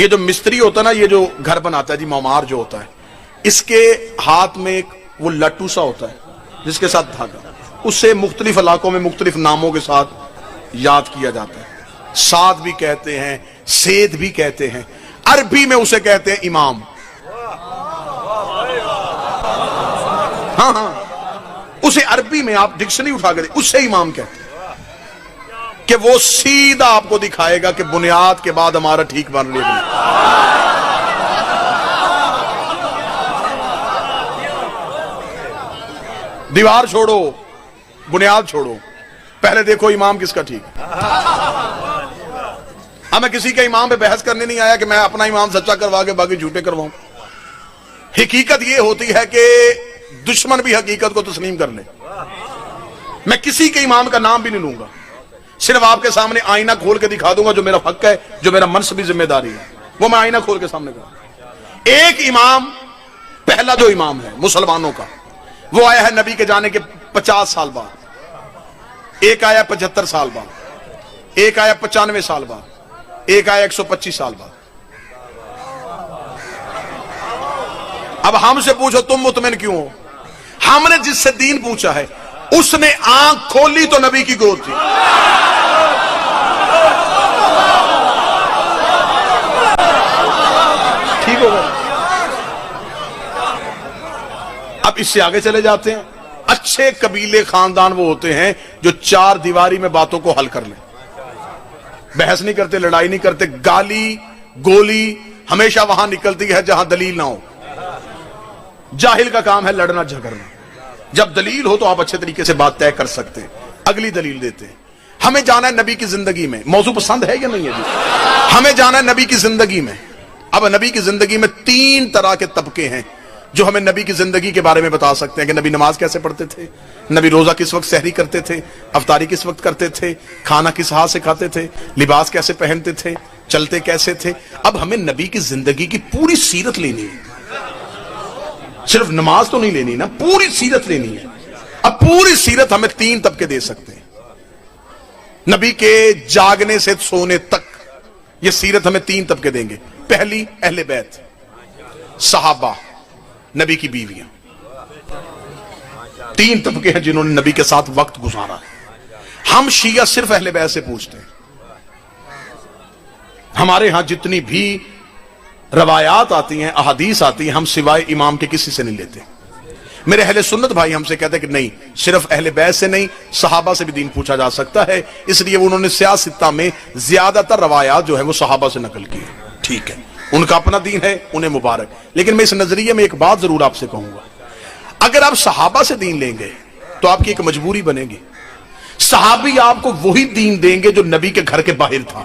یہ جو مستری ہوتا ہے نا، یہ جو گھر بناتا ہے جی، معمار جو ہوتا ہے، اس کے ہاتھ میں ایک وہ لٹو سا ہوتا ہے جس کے ساتھ دھاگا، اسے مختلف علاقوں میں مختلف ناموں کے ساتھ یاد کیا جاتا ہے. سات بھی کہتے ہیں، سید بھی کہتے ہیں، عربی میں اسے کہتے ہیں امام. ہاں ہاں، اسے عربی میں آپ ڈکشنری اٹھا کر اسے امام کہتے ہیں کہ وہ سیدھا آپ کو دکھائے گا کہ بنیاد کے بعد ہمارا ٹھیک بن رہی ہے. دیوار چھوڑو، بنیاد چھوڑو، پہلے دیکھو امام کس کا ٹھیک ہے. میں کسی کے امام پہ بحث کرنے نہیں آیا کہ میں اپنا امام سچا کروا کے باقی جھوٹے کرواؤں. حقیقت یہ ہوتی ہے کہ دشمن بھی حقیقت کو تسلیم کر لے. میں کسی کے امام کا نام بھی نہیں لوں گا، صرف آپ کے سامنے آئینہ کھول کے دکھا دوں گا جو میرا حق ہے، جو میرا منصبی ذمہ داری ہے، وہ میں آئینہ کھول کے سامنے کروں. ایک امام، پہلا جو امام ہے مسلمانوں کا، وہ آیا ہے نبی کے جانے کے 50 سال بعد، ایک آیا 75 سال بعد، ایک آیا 95 سال بعد، ایک آیا 125 سال بعد. اب ہم سے پوچھو تم مطمئن کیوں ہو؟ ہم نے جس سے دین پوچھا ہے اس نے آنکھ کھولی تو نبی کی گود تھی. ٹھیک ہوگا. اب اس سے آگے چلے جاتے ہیں. اچھے قبیلے خاندان وہ ہوتے ہیں جو چار دیواری میں باتوں کو حل کر لیں، بحث نہیں کرتے، لڑائی نہیں کرتے. گالی گولی ہمیشہ وہاں نکلتی ہے جہاں دلیل نہ ہو. جاہل کا کام ہے لڑنا جھگڑنا. جب دلیل ہو تو آپ اچھے طریقے سے بات طے کر سکتے ہیں، اگلی دلیل دیتے ہیں. ہمیں جانا ہے نبی کی زندگی میں. موضوع پسند ہے یا نہیں ہے جی؟ ہمیں جانا ہے نبی کی زندگی میں. اب نبی کی زندگی میں 3 طرح کے طبقے ہیں جو ہمیں نبی کی زندگی کے بارے میں بتا سکتے ہیں کہ نبی نماز کیسے پڑھتے تھے، نبی روزہ کس وقت سحری کرتے تھے، افطاری کس وقت کرتے تھے، کھانا کس ہاتھ سے کھاتے تھے، لباس کیسے پہنتے تھے، چلتے کیسے تھے. اب ہمیں نبی کی زندگی کی پوری سیرت لینی ہے، صرف نماز تو نہیں لینی نا، پوری سیرت لینی ہے. اب پوری سیرت ہمیں 3 طبقے دے سکتے ہیں. نبی کے جاگنے سے سونے تک یہ سیرت ہمیں 3 طبقے دیں گے. پہلی اہل بیت، صحابہ، نبی کی بیویاں. 3 طبقے ہیں جنہوں نے نبی کے ساتھ وقت گزارا. ہم شیعہ صرف اہل بیت سے پوچھتے ہیں. ہمارے ہاں جتنی بھی روایات آتی ہیں، احادیث آتی ہیں، ہم سوائے امام کے کسی سے نہیں لیتے. میرے اہل سنت بھائی ہم سے کہتے ہیں کہ نہیں، صرف اہل بیت سے نہیں، صحابہ سے بھی دین پوچھا جا سکتا ہے. اس لیے انہوں نے سیاستہ میں زیادہ تر روایات جو ہے وہ صحابہ سے نقل کی. ٹھیک ہے، ان کا اپنا دین ہے، انہیں مبارک. لیکن میں اس نظریے میں ایک بات ضرور آپ سے کہوں گا، اگر آپ صحابہ سے دین لیں گے تو آپ کی ایک مجبوری بنے گی. صحابی آپ کو وہی دین دیں گے جو نبی کے گھر کے باہر تھا.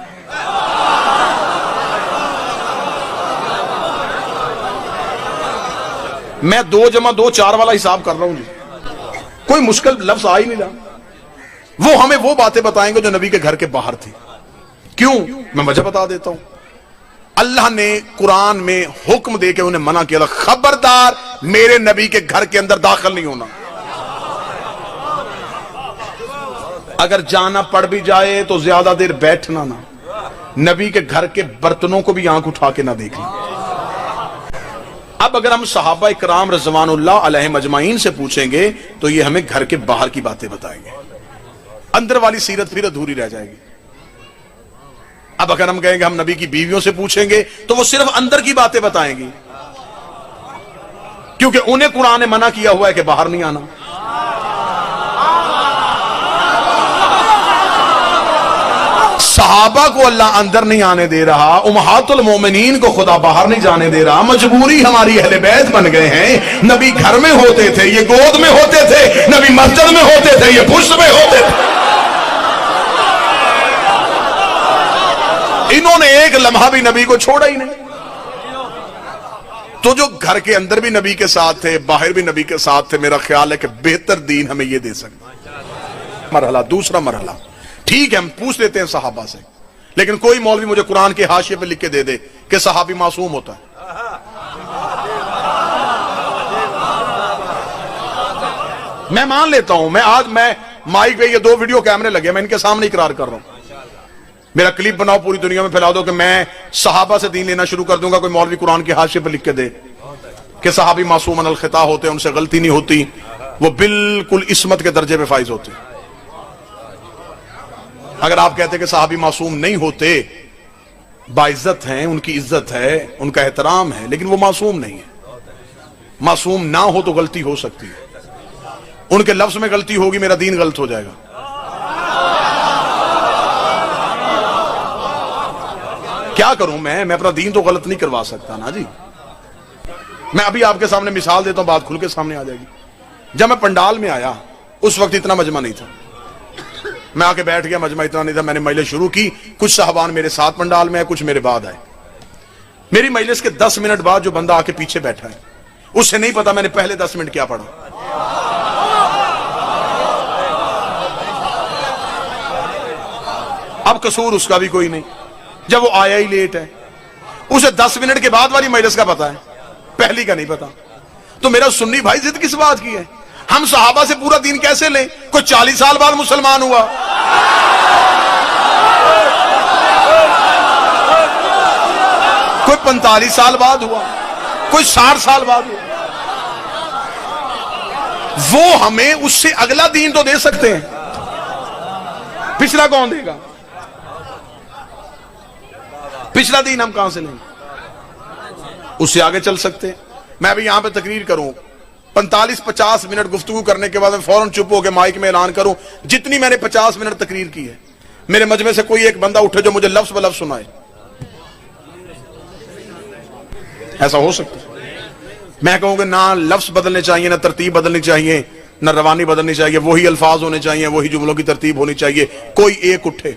میں 2 + 2 4 والا حساب کر رہا ہوں جی، کوئی مشکل لفظ آ ہی نہیں رہا. وہ ہمیں وہ باتیں بتائیں گے جو نبی کے گھر کے باہر تھی. کیوں؟ میں وجہ بتا دیتا ہوں. اللہ نے قرآن میں حکم دے کے انہیں منع کیا تھا، خبردار میرے نبی کے گھر کے اندر داخل نہیں ہونا. اگر جانا پڑ بھی جائے تو زیادہ دیر بیٹھنا نہ. نبی کے گھر کے برتنوں کو بھی آنکھ اٹھا کے نہ دیکھنا. اب اگر ہم صحابہ اکرام رضوان اللہ علیہم اجمعین سے پوچھیں گے تو یہ ہمیں گھر کے باہر کی باتیں بتائیں گے، اندر والی سیرت پھر ادھوری رہ جائے گی. اب اگر ہم کہیں گے ہم نبی کی بیویوں سے پوچھیں گے تو وہ صرف اندر کی باتیں بتائیں گی، کیونکہ انہیں قرآن نے منع کیا ہوا ہے کہ باہر نہیں آنا. صحابہ کو اللہ اندر نہیں آنے دے رہا، امہات المومنین کو خدا باہر نہیں جانے دے رہا. مجبوری ہماری اہل بیت بن گئے ہیں. نبی گھر میں ہوتے تھے، یہ گود میں ہوتے تھے. نبی مسجد میں ہوتے تھے، یہ پشت میں ہوتے تھے. انہوں نے ایک لمحہ بھی نبی کو چھوڑا ہی نہیں. تو جو گھر کے اندر بھی نبی کے ساتھ تھے، باہر بھی نبی کے ساتھ تھے، میرا خیال ہے کہ بہتر دین ہمیں یہ دے سکتا. مرحلہ دوسرا مرحلہ، ٹھیک ہے ہم پوچھ لیتے ہیں صحابہ سے، لیکن کوئی مولوی مجھے قرآن کے حاشیے پہ لکھ کے دے دے کہ صحابی معصوم ہوتا ہے. میں مان لیتا ہوں، میں آج میں مائک پہ یہ 2 ویڈیو کیمرے لگے، میں ان کے سامنے اقرار کر رہا ہوں. میرا کلپ بناؤ پوری دنیا میں پھیلا دو کہ میں صحابہ سے دین لینا شروع کر دوں گا، کوئی مولوی قرآن کے حاشیے پہ لکھ کے دے کہ صحابی معصوم عن الخطا ہوتے ہیں، ان سے غلطی نہیں ہوتی، وہ بالکل عصمت کے درجے پہ فائز ہوتے ہیں۔ اگر آپ کہتے کہ صحابی معصوم نہیں ہوتے، باعزت ہیں، ان کی عزت ہے، ان کا احترام ہے، لیکن وہ معصوم نہیں ہے۔ معصوم نہ ہو تو غلطی ہو سکتی ہے، ان کے لفظ میں غلطی ہوگی، میرا دین غلط ہو جائے گا۔ کیا کروں میں اپنا دین تو غلط نہیں کروا سکتا نا جی۔ میں ابھی آپ کے سامنے مثال دیتا ہوں، بات کھل کے سامنے آ جائے گی۔ جب میں پنڈال میں آیا اس وقت اتنا مجمع نہیں تھا، میں آ کے بیٹھ گیا، مجمع اتنا نہیں تھا، میں نے مجلس شروع کی، کچھ صاحبان میرے ساتھ پنڈال میں ہے، کچھ میرے بعد آئے۔ میری مجلس کے 10 منٹ بعد جو بندہ آ کے پیچھے بیٹھا ہے اسے نہیں پتا میں نے پہلے 10 منٹ کیا پڑھا۔ اب قصور اس کا بھی کوئی نہیں، جب وہ آیا ہی لیٹ ہے، اسے 10 منٹ کے بعد والی مجلس کا پتا ہے، پہلی کا نہیں پتا۔ تو میرا سنی بھائی ضد کس بات کی ہے؟ ہم صحابہ سے پورا دین کیسے لیں؟ کوئی 40 سال بعد مسلمان ہوا، کوئی 45 سال بعد ہوا، کوئی 60 سال بعد ہوا، وہ ہمیں اس سے اگلا دین تو دے سکتے ہیں، پچھلا کون دے گا؟ پچھلا دین ہم کہاں سے لیں گے؟ اس سے آگے چل سکتے ہیں۔ میں ابھی یہاں پہ تقریر کروں، 45-50 منٹ گفتگو کرنے کے بعد میں فوراً چپ ہو کے مائک میں اعلان کروں جتنی میں نے 50 منٹ تقریر کی ہے، میرے مجمع سے کوئی ایک بندہ اٹھے جو مجھے لفظ ب لفظ سنائے، ایسا ہو سکتا ہے؟ میں کہوں گا نہ لفظ بدلنے چاہیے، نہ ترتیب بدلنی چاہیے، نہ روانی بدلنی چاہیے، وہی الفاظ ہونے چاہیے، وہی جملوں کی ترتیب ہونی چاہیے، کوئی ایک اٹھے،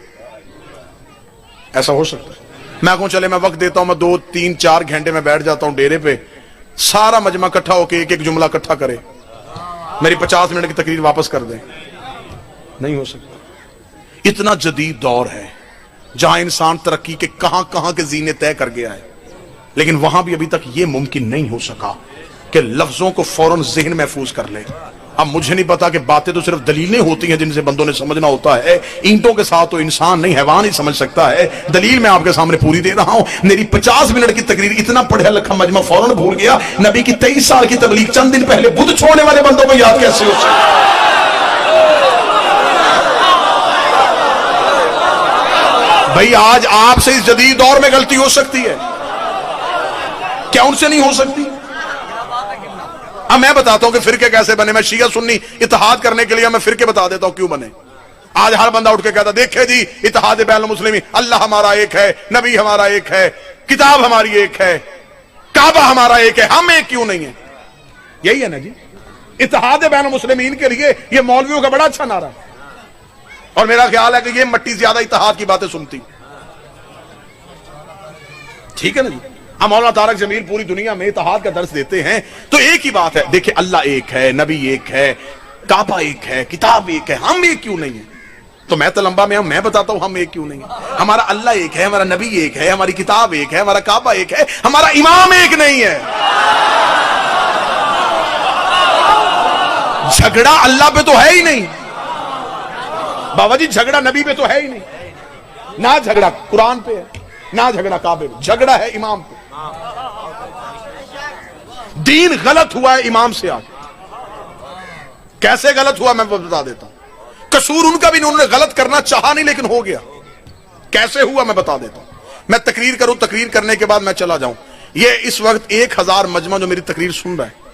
ایسا ہو سکتا ہے؟ میں کہوں چلے میں وقت دیتا ہوں، میں 2-3-4 گھنٹے میں بیٹھ جاتا ہوں ڈیرے پہ، سارا مجمع اکٹھا ہو کے ایک ایک جملہ اکٹھا کرے، میری 50 منٹ کی تقریر واپس کر دیں، نہیں ہو سکتا۔ اتنا جدید دور ہے جہاں انسان ترقی کے کہاں کہاں کے زینے طے کر گیا ہے، لیکن وہاں بھی ابھی تک یہ ممکن نہیں ہو سکا کہ لفظوں کو فوراً ذہن محفوظ کر لے۔ اب مجھے نہیں پتا کہ باتیں تو صرف دلیلیں ہوتی ہیں جن سے بندوں نے سمجھنا ہوتا ہے، اینٹوں کے ساتھ تو انسان نہیں حیوان ہی سمجھ سکتا ہے۔ دلیل میں آپ کے سامنے پوری دے رہا ہوں۔ میری 50 منٹ کی تقریر اتنا پڑھا لکھا مجمع فوراً بھول گیا، نبی کی 23 سال کی تبلیغ چند دن پہلے بدھ چھوڑنے والے بندوں کو یاد کیسے ہو سکتا؟ بھائی آج آپ سے اس جدید دور میں غلطی ہو سکتی ہے، کیا ان سے نہیں ہو سکتی؟ اب میں بتاتا ہوں کہ فرقے کیسے بنے۔ میں شیعہ سنی اتحاد کرنے کے لیے میں فرقے بتا دیتا ہوں کیوں بنے۔ آج ہر بندہ اٹھ کے کہتا دیکھے جی اتحاد بین المسلمین، اللہ ہمارا ایک ہے، نبی ہمارا ایک ہے، کتاب ہماری ایک ہے، کعبہ ہمارا ایک ہے، ہم ایک کیوں نہیں ہے؟ یہی ہے نا جی اتحاد بین المسلمین کے لیے یہ مولویوں کا بڑا اچھا نعرہ ہے، اور میرا خیال ہے کہ یہ مٹی زیادہ اتحاد کی باتیں سنتی، ٹھیک ہے نا جی۔ ہم مولانا طارق جمیل پوری دنیا میں اتحاد کا درس دیتے ہیں، تو ایک ہی بات ہے، دیکھیں اللہ ایک ہے، نبی ایک ہے، کعبہ ایک ہے، کتاب ایک ہے، ہم ایک کیوں نہیں ہیں؟ تو میں تو لمبا میں ہوں، میں بتاتا ہوں ہم ایک کیوں نہیں ہیں۔ ہمارا اللہ ایک ہے، ہمارا نبی ایک ہے، ہماری کتاب ایک ہے، ہمارا کعبہ ایک ہے، ہمارا امام ایک نہیں ہے۔ جھگڑا اللہ پہ تو ہے ہی نہیں بابا جی، جھگڑا نبی پہ تو ہے ہی نہیں، نہ جھگڑا قرآن پہ ہے، نہ جھگڑا کعبے پہ، جھگڑا ہے امام پہ۔ دین غلط ہوا ہے امام سے آگے۔ کیسے غلط ہوا میں بتا دیتا ہوں، قصور ان کا بھی نہیں، انہوں نے غلط کرنا چاہا نہیں لیکن ہو گیا۔ کیسے ہوا میں بتا دیتا ہوں۔ میں تقریر کروں، تقریر کرنے کے بعد میں چلا جاؤں، یہ اس وقت 1000 مجمع جو میری تقریر سن رہا ہے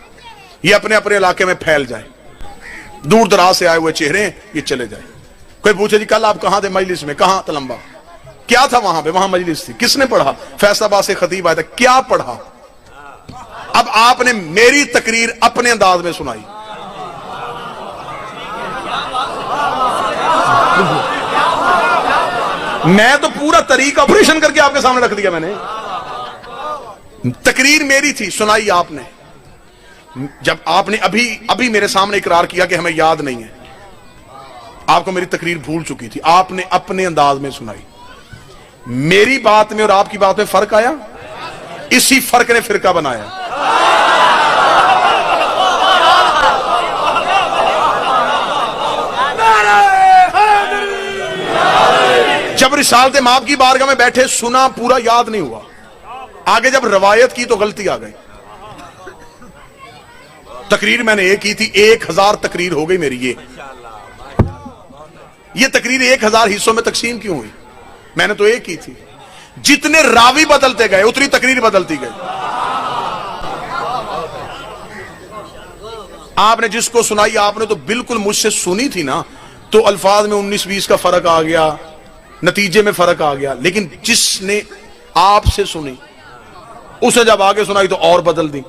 یہ اپنے اپنے علاقے میں پھیل جائے، دور دراز سے آئے ہوئے چہرے ہیں، یہ چلے جائے۔ کوئی پوچھے جی کل آپ کہاں تھے مجلس میں؟ کہاں؟ تلمبا۔ کیا تھا وہاں پہ؟ وہاں مجلس تھی۔ کس نے پڑھا؟ فیصل آباد سے خطیب آیا تھا۔ کیا پڑھا؟ اب آپ نے میری تقریر اپنے انداز میں سنائی، میں تو پورا طریقہ آپریشن کر کے آپ کے سامنے رکھ دیا۔ میں نے تقریر میری تھی، سنائی آپ نے۔ جب آپ نے ابھی میرے سامنے اقرار کیا کہ ہمیں یاد نہیں ہے، آپ کو میری تقریر بھول چکی تھی، آپ نے اپنے انداز میں سنائی۔ میری بات میں اور آپ کی بات میں فرق آیا، اسی فرق نے فرقہ بنایا۔ جب رسالت مآب کی بارگاہ میں بیٹھے سنا پورا یاد نہیں ہوا, آگے جب روایت کی تو غلطی آ گئی. تقریر میں نے ایک کی تھی, 1000 تقریر ہو گئی میری. یہ تقریر 1000 حصوں میں تقسیم کیوں ہوئی؟ میں نے تو ایک کی تھی. جتنے راوی بدلتے گئے اتنی تقریر بدلتی گئی. آپ نے جس کو سنائی آپ نے تو بالکل مجھ سے سنی تھی نا, تو الفاظ میں 19-20 کا فرق آ گیا, نتیجے میں فرق آ گیا. لیکن جس نے آپ سے سنی اسے جب آگے سنائی تو اور بدل دی,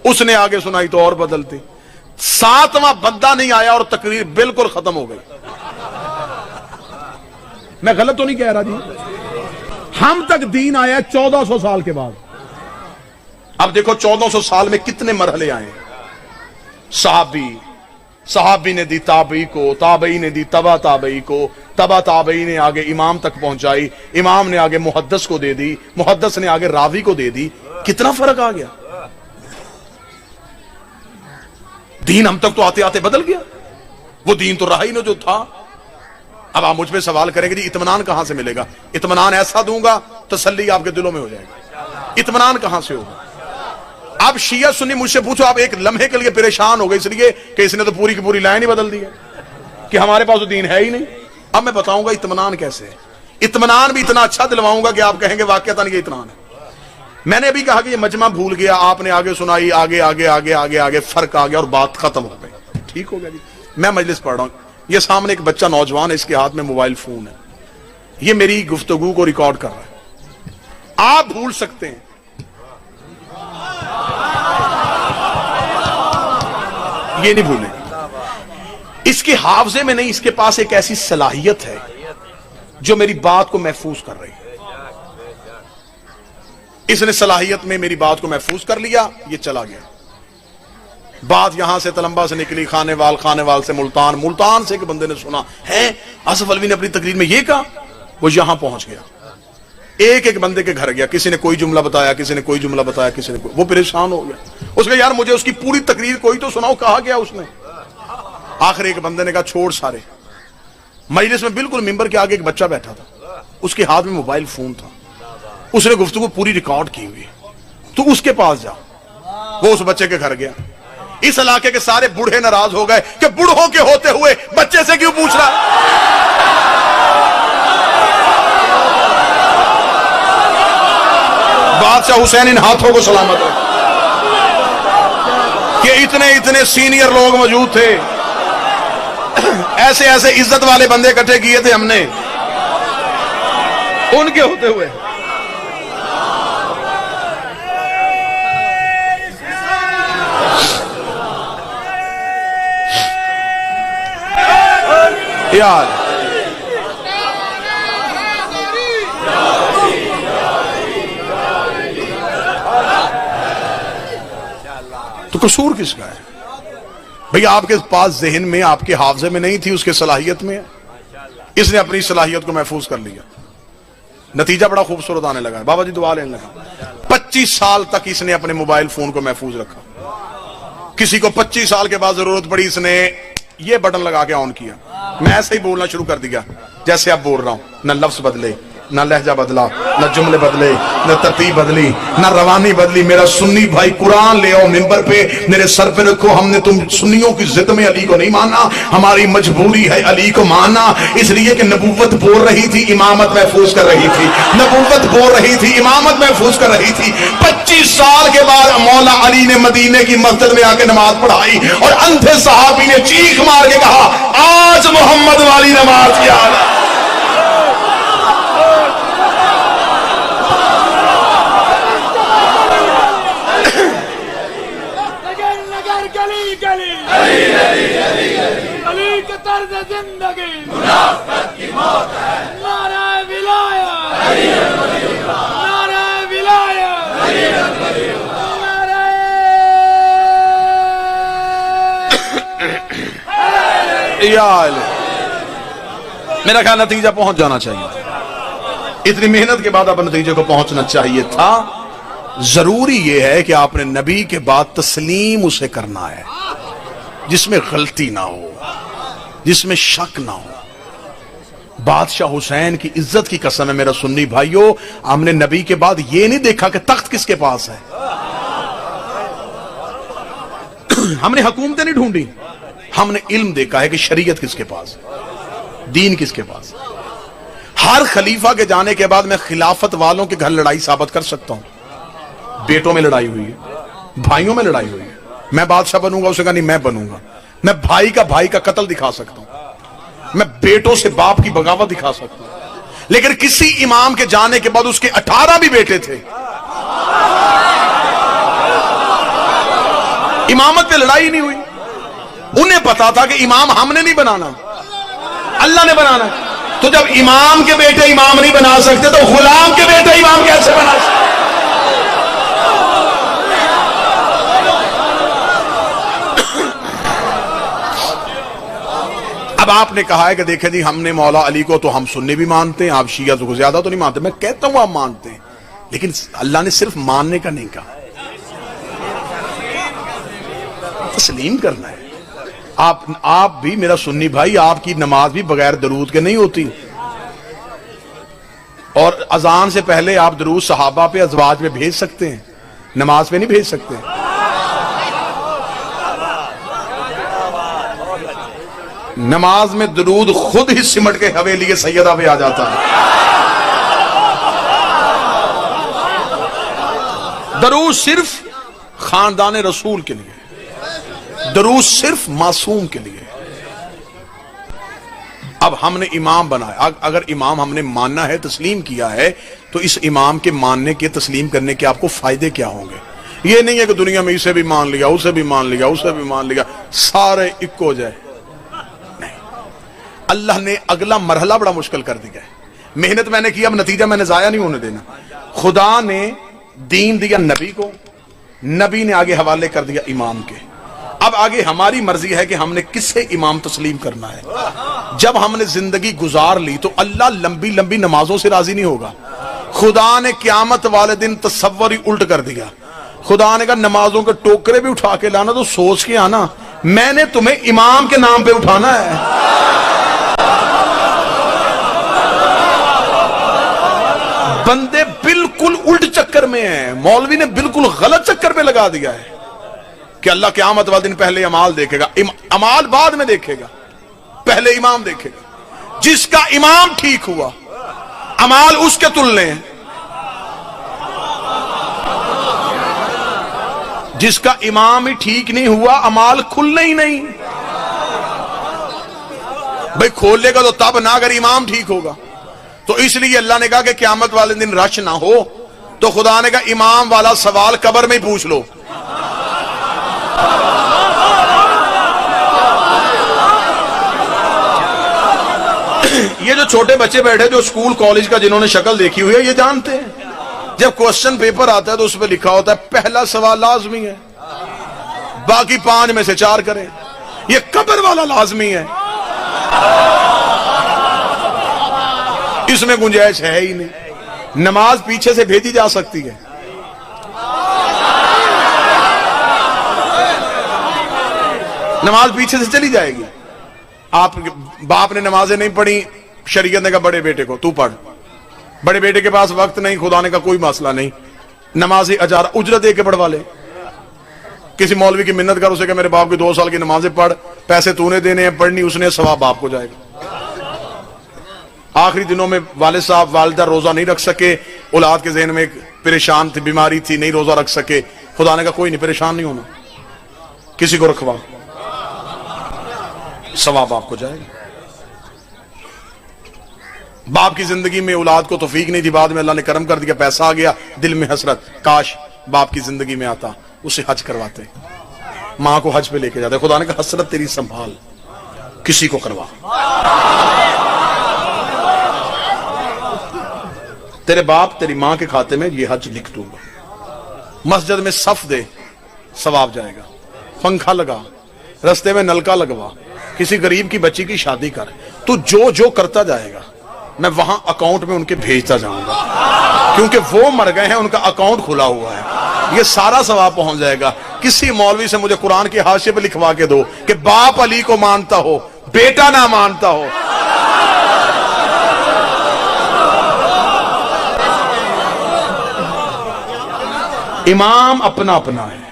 اس نے آگے سنائی تو اور بدل دی. 7واں بندہ نہیں آیا اور تقریر بالکل ختم ہو گئی. میں غلط تو نہیں کہہ رہا جی؟ ہم تک دین آیا 1400 سال کے بعد. اب دیکھو 1400 سال میں کتنے مرحلے آئے. صحابی نے دی تابعی کو, تابعی نے دی تبا تابعی کو, تبا تابعی نے آگے امام تک پہنچائی, امام نے آگے محدث کو دے دی, محدث نے آگے راوی کو دے دی. کتنا فرق آ گیا. دین ہم تک تو آتے آتے بدل گیا. وہ دین تو رہا ہی نہ جو تھا. اب آپ مجھ پہ سوال کریں گے جی اطمینان کہاں سے ملے گا؟ اطمینان ایسا دوں گا تسلی آپ کے دلوں میں ہو جائے گا. اطمینان کہاں سے ہوگا؟ اب شیعہ سنی مجھ سے پوچھو, آپ ایک لمحے کے لیے پریشان ہو گئے اس لیے کہ اس نے تو پوری کی پوری لائن ہی بدل دی ہے کہ ہمارے پاس تو دین ہے ہی نہیں. اب میں بتاؤں گا اطمینان کیسے ہے. اطمینان بھی اتنا اچھا دلواؤں گا کہ آپ کہیں گے واقعتاً یہ اطمینان ہے. میں نے ابھی کہا کہ یہ مجمع بھول گیا, آپ نے آگے سنائی, آگے آگے آگے آگے آگے فرق آ گیا اور بات ختم ہو گئی. ٹھیک ہو گیا جی. میں مجلس پڑھ رہا ہوں, یہ سامنے ایک بچہ نوجوان ہے, اس کے ہاتھ میں موبائل فون ہے, یہ میری گفتگو کو ریکارڈ کر رہا ہے. آپ بھول سکتے ہیں, یہ نہیں بھولیں. اس کے حافظے میں نہیں, اس کے پاس ایک ایسی صلاحیت ہے جو میری بات کو محفوظ کر رہی ہے. اس نے صلاحیت میں میری بات کو محفوظ کر لیا, یہ چلا گیا. بات یہاں سے تلمبا سے نکلی, خانے وال سے ملتان سے ایک بندے نے سنا ہے آصف الوی نے اپنی تقریر میں یہ کہا. وہ یہاں پہنچ گیا, ایک بندے کے گھر گیا, کسی نے کوئی جملہ بتایا, کسی نے کوئی جملہ بتایا, کسی نے کوئی. وہ پریشان ہو گیا, اس نے یار مجھے اس کی پوری تقریر کوئی تو سناؤ, کہا گیا اس نے. آخر ایک بندے نے کہا چھوڑ سارے. مجلس میں بالکل ممبر کے آگے ایک بچہ بیٹھا تھا, اس کے ہاتھ میں موبائل فون تھا, اس نے گفتگو پوری ریکارڈ کی ہوئی, تو اس کے پاس جا. وہ اس بچے کے گھر گیا. اس علاقے کے سارے بوڑھے ناراض ہو گئے کہ بوڑھوں کے ہوتے ہوئے بچے سے کیوں پوچھ رہا. بادشاہ حسین ان ہاتھوں کو سلامت رکھ کہ اتنے سینئر لوگ موجود تھے, ایسے عزت والے بندے اکٹھے کیے تھے ہم نے, ان کے ہوتے ہوئے. یار تو قصور کس کا ہے بھئی؟ آپ کے پاس ذہن میں, آپ کے حافظے میں نہیں تھی, اس کے صلاحیت میں. اس نے اپنی صلاحیت کو محفوظ کر لیا, نتیجہ بڑا خوبصورت آنے لگا. بابا جی دعا لینے لگا. 25 سال تک اس نے اپنے موبائل فون کو محفوظ رکھا. کسی کو 25 سال کے بعد ضرورت پڑی, اس نے یہ بٹن لگا کے آن کیا. میں ایسے ہی بولنا شروع کر دیا جیسے اب بول رہا ہوں. نہ لفظ بدلے, نہ لہجہ بدلا, نہ جملے بدلے, نہ ترتیب بدلی, نہ روانی بدلی. میرا سنی بھائی قرآن لے آؤ ممبر پہ, میرے سر پہ رکھو. ہم نے تم سنیوں کی ضد میں علی کو نہیں مانا, ہماری مجبوری ہے علی کو ماننا. اس لیے کہ نبوت بول رہی تھی, امامت محفوظ کر رہی تھی. نبوت بول رہی تھی, امامت محفوظ کر رہی تھی. 25 سال کے بعد مولا علی نے مدینے کی مسجد میں آ کے نماز پڑھائی اور اندھے صحابی نے چیخ مار کے کہا آج محمد والی نماز کی حالت. علی کا طرز زندگی منافقت کی موت ہے. نعرہ ولایت, نعرہ ولایت, میرا خیال نتیجہ پہنچ جانا چاہیے. اتنی محنت کے بعد اب نتیجے کو پہنچنا چاہیے تھا. ضروری یہ ہے کہ آپ نے نبی کے بعد تسلیم اسے کرنا ہے جس میں غلطی نہ ہو, جس میں شک نہ ہو. بادشاہ حسین کی عزت کی قسم ہے میرا سنی بھائیوں، ہم نے نبی کے بعد یہ نہیں دیکھا کہ تخت کس کے پاس ہے، ہم نے حکومتیں نہیں ڈھونڈی، ہم نے علم دیکھا ہے کہ شریعت کس کے پاس، دین کس کے پاس۔ ہر خلیفہ کے جانے کے بعد میں خلافت والوں کے گھر لڑائی ثابت کر سکتا ہوں، بیٹوں میں لڑائی ہوئی ہے، بھائیوں میں لڑائی ہوئی ہے، میں بادشاہ بنوں گا، اسے کہا نہیں میں بنوں گا، میں بھائی کا قتل دکھا سکتا ہوں، میں بیٹوں سے باپ کی بغاوت دکھا سکتا ہوں، لیکن کسی امام کے جانے کے بعد اس کے 18 بھی بیٹے تھے، امامت پہ لڑائی نہیں ہوئی، انہیں پتا تھا کہ امام ہم نے نہیں بنانا، اللہ نے بنانا ہے۔ تو جب امام کے بیٹے امام نہیں بنا سکتے تو غلام کے بیٹے امام کیسے بنا سکتے؟ اب آپ نے کہا ہے کہ دیکھیں جی ہم نے مولا علی کو تو ہم سنی بھی مانتے ہیں، آپ شیعہ کو زیادہ تو نہیں مانتے، میں کہتا ہوں آپ مانتے ہیں، لیکن اللہ نے صرف ماننے کا نہیں کہا، تسلیم کرنا ہے۔ آپ بھی میرا سنی بھائی، آپ کی نماز بھی بغیر درود کے نہیں ہوتی، اور اذان سے پہلے آپ درود صحابہ پہ ازواج پہ بھیج سکتے ہیں، نماز پہ نہیں بھیج سکتے۔ نماز میں درود خود ہی سمٹ کے حویلی سیدہ پہ آ جاتا ہے۔ درود صرف خاندان رسول کے لیے، درود صرف معصوم کے لیے۔ اب ہم نے امام بنایا، اگر امام ہم نے ماننا ہے، تسلیم کیا ہے، تو اس امام کے ماننے کے، تسلیم کرنے کے آپ کو فائدے کیا ہوں گے؟ یہ نہیں ہے کہ دنیا میں اسے بھی مان لیا، اسے بھی مان لیا، اسے بھی مان لیا، سارے ایک ہو جائے۔ نہیں، اللہ نے اگلا مرحلہ بڑا مشکل کر دیا ہے۔ محنت میں نے کی، اب نتیجہ میں نے ضائع نہیں ہونے دینا۔ خدا نے دین دیا نبی کو، نبی نے آگے حوالے کر دیا امام کے۔ اب آگے ہماری مرضی ہے کہ ہم نے کس سے امام تسلیم کرنا ہے۔ جب ہم نے زندگی گزار لی تو اللہ لمبی لمبی نمازوں سے راضی نہیں ہوگا۔ خدا نے قیامت والے دن تصور ہی الٹ کر دیا۔ خدا نے کہا نمازوں کے ٹوکرے بھی اٹھا کے لانا تو سوچ کے آنا، میں نے تمہیں امام کے نام پہ اٹھانا ہے۔ بندے بالکل الٹ چکر میں ہیں، مولوی نے بالکل غلط چکر میں لگا دیا ہے کہ اللہ قیامت والے دن پہلے امال دیکھے گا، امال بعد میں دیکھے گا، پہلے امام دیکھے گا۔ جس کا امام ٹھیک ہوا امال اس کے تلنے ہیں، جس کا امام ہی ٹھیک نہیں ہوا امال کھلنے ہی نہیں۔ بھئی کھولے گا تو تب نہ اگر امام ٹھیک ہوگا۔ تو اس لیے اللہ نے کہا کہ قیامت والے دن رش نہ ہو، تو خدا نے کہا امام والا سوال قبر میں ہی پوچھ لو۔ یہ جو چھوٹے بچے بیٹھے جو اسکول کالج کا جنہوں نے شکل دیکھی ہوئی ہے یہ جانتے ہیں، جب کوسچن پیپر آتا ہے تو اس پہ لکھا ہوتا ہے پہلا سوال لازمی ہے، باقی 5 میں سے 4 کریں۔ یہ قبر والا لازمی ہے، اس میں گنجائش ہے ہی نہیں۔ نماز پیچھے سے بھیجی جا سکتی ہے، نماز پیچھے سے چلی جائے گی۔ آپ باپ نے نمازیں نہیں پڑھی، شریعت نے کہا بڑے بیٹے کو تو پڑھ، بڑے بیٹے کے پاس وقت نہیں، خدا نے کہا کوئی مسئلہ نہیں، نمازی اجرت دے کے پڑھوا لے۔ کسی مولوی کی منت کر، اسے کہ میرے باپ کی 2 سال کی نمازیں پڑھ، پیسے تو نے دینے ہیں، پڑھنی اس نے، ثواب باپ کو جائے گا۔ آخری دنوں میں والد صاحب والدہ روزہ نہیں رکھ سکے، اولاد کے ذہن میں ایک پریشان تھی، بیماری تھی، نہیں روزہ رکھ سکے، خدا نے کہا کوئی نہیں، پریشان نہیں ہونا، کسی کو رکھوا، ثواب آپ کو جائے گا۔ باپ کی زندگی میں اولاد کو توفیق نہیں تھی، بعد میں اللہ نے کرم کر دیا، پیسہ آ گیا، دل میں حسرت، کاش باپ کی زندگی میں آتا، اسے حج کرواتے، ماں کو حج پہ لے کے جاتے۔ خدا نے کہا حسرت تیری سنبھال، کسی کو کروا، تیرے باپ تیری ماں کے کھاتے میں یہ حج لکھ دوں گا۔ مسجد میں صف دے، ثواب جائے گا، پنکھا لگا، رستے میں نلکا لگوا، کسی غریب کی بچی کی شادی کر، تو جو کرتا جائے گا میں وہاں اکاؤنٹ میں ان کے بھیجتا جاؤں گا، کیونکہ وہ مر گئے ہیں، ان کا اکاؤنٹ کھلا ہوا ہے، یہ سارا ثواب پہنچ جائے گا۔ کسی مولوی سے مجھے قرآن کے حاشیے پہ لکھوا کے دو کہ باپ علی کو مانتا ہو، بیٹا نہ مانتا ہو، امام اپنا اپنا ہے،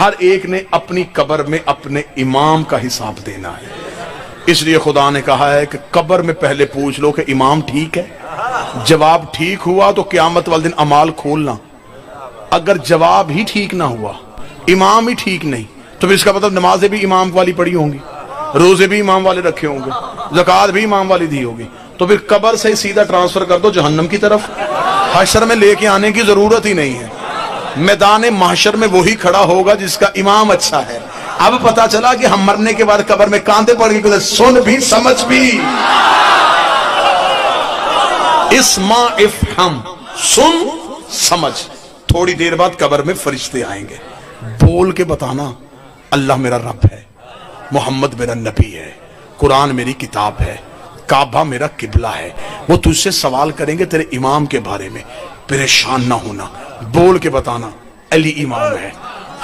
ہر ایک نے اپنی قبر میں اپنے امام کا حساب دینا ہے۔ اس لیے خدا نے کہا ہے کہ قبر میں پہلے پوچھ لو کہ امام ٹھیک ہے، جواب ٹھیک ہوا تو قیامت والے دن اعمال کھولنا، اگر جواب ہی ٹھیک نہ ہوا، امام ہی ٹھیک نہیں، تو پھر اس کا مطلب نمازیں بھی امام والی پڑھی ہوں گی، روزے بھی امام والے رکھے ہوں گے، زکوٰۃ بھی امام والی دی ہوگی، تو پھر قبر سے سیدھا ٹرانسفر کر دو جہنم کی طرف، حشر میں لے کے آنے کی ضرورت ہی نہیں ہے۔ میدان محشر میں وہی کھڑا ہوگا جس کا امام اچھا ہے۔ اب پتا چلا کہ ہم مرنے کے بعد قبر میں کاندھے پڑ کے سن بھی سمجھ بھی، اسمع افہم، سن سمجھ۔ تھوڑی دیر بعد قبر میں فرشتے آئیں گے، بول کے بتانا اللہ میرا رب ہے، محمد میرا نبی ہے، قرآن میری کتاب ہے، کعبہ میرا قبلہ ہے۔ وہ تجھ سے سوال کریں گے تیرے امام کے بارے میں، پریشان نہ ہونا، بول کے بتانا علی امام ہے،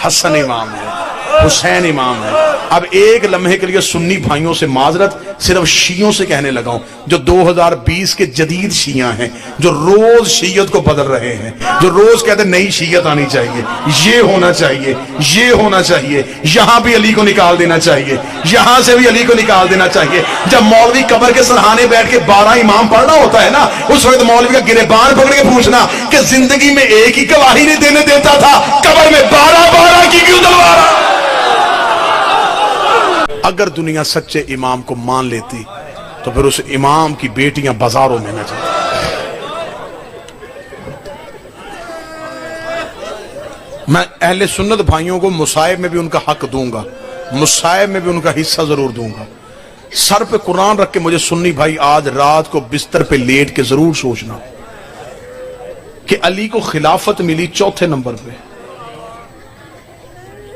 حسن امام ہے، حسین امام ہے۔ اب ایک لمحے کے لیے سنی بھائیوں سے معذرت، صرف شیعوں سے کہنے لگا ہوں، جو 2020 کے جدید شیعہ ہیں، جو روز شیعت کو بدل رہے ہیں، جو روز کہتے ہیں نئی شیعت آنی چاہیے، یہ ہونا چاہیے، یہ ہونا چاہیے، یہاں بھی علی کو نکال دینا چاہیے، یہاں سے بھی علی کو نکال دینا چاہیے۔ جب مولوی قبر کے سرحانے بیٹھ کے 12 امام پڑھنا ہوتا ہے نا، اس وقت مولوی کا گریبان پکڑ کے پوچھنا کہ زندگی میں ایک ہی گواہی نہیں دینے دیتا تھا، قبر میں 12 کی کیوں دلوا رہا؟ اگر دنیا سچے امام کو مان لیتی تو پھر اس امام کی بیٹیاں بازاروں میں نہ جاتی۔ میں اہل سنت بھائیوں کو مصائب میں بھی ان کا حق دوں گا، مصائب میں بھی ان کا حصہ ضرور دوں گا۔ سر پہ قرآن رکھ کے مجھے سنی بھائی آج رات کو بستر پہ لیٹ کے ضرور سوچنا کہ علی کو خلافت ملی 4تھے نمبر پہ،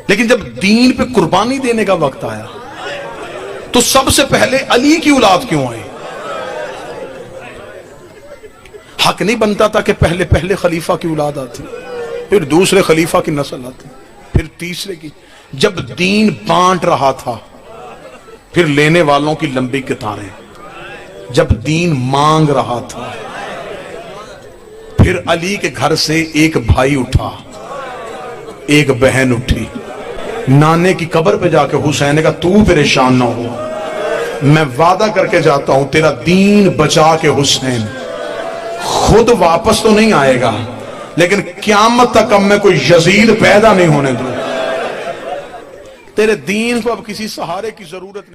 لیکن جب دین پہ قربانی دینے کا وقت آیا تو سب سے پہلے علی کی اولاد کیوں آئی؟ حق نہیں بنتا تھا کہ پہلے خلیفہ کی اولاد آتی، پھر دوسرے خلیفہ کی نسل آتی، پھر تیسرے کی؟ جب دین بانٹ رہا تھا پھر لینے والوں کی لمبی قطاریں، جب دین مانگ رہا تھا پھر علی کے گھر سے ایک بھائی اٹھا، ایک بہن اٹھی، نانے کی قبر پہ جا کے حسین نے کہا تو پریشان نہ ہو، میں وعدہ کر کے جاتا ہوں تیرا دین بچا کے حسین خود واپس تو نہیں آئے گا، لیکن قیامت تک اب میں کوئی یزید پیدا نہیں ہونے دوں، تیرے دین کو اب کسی سہارے کی ضرورت نہیں۔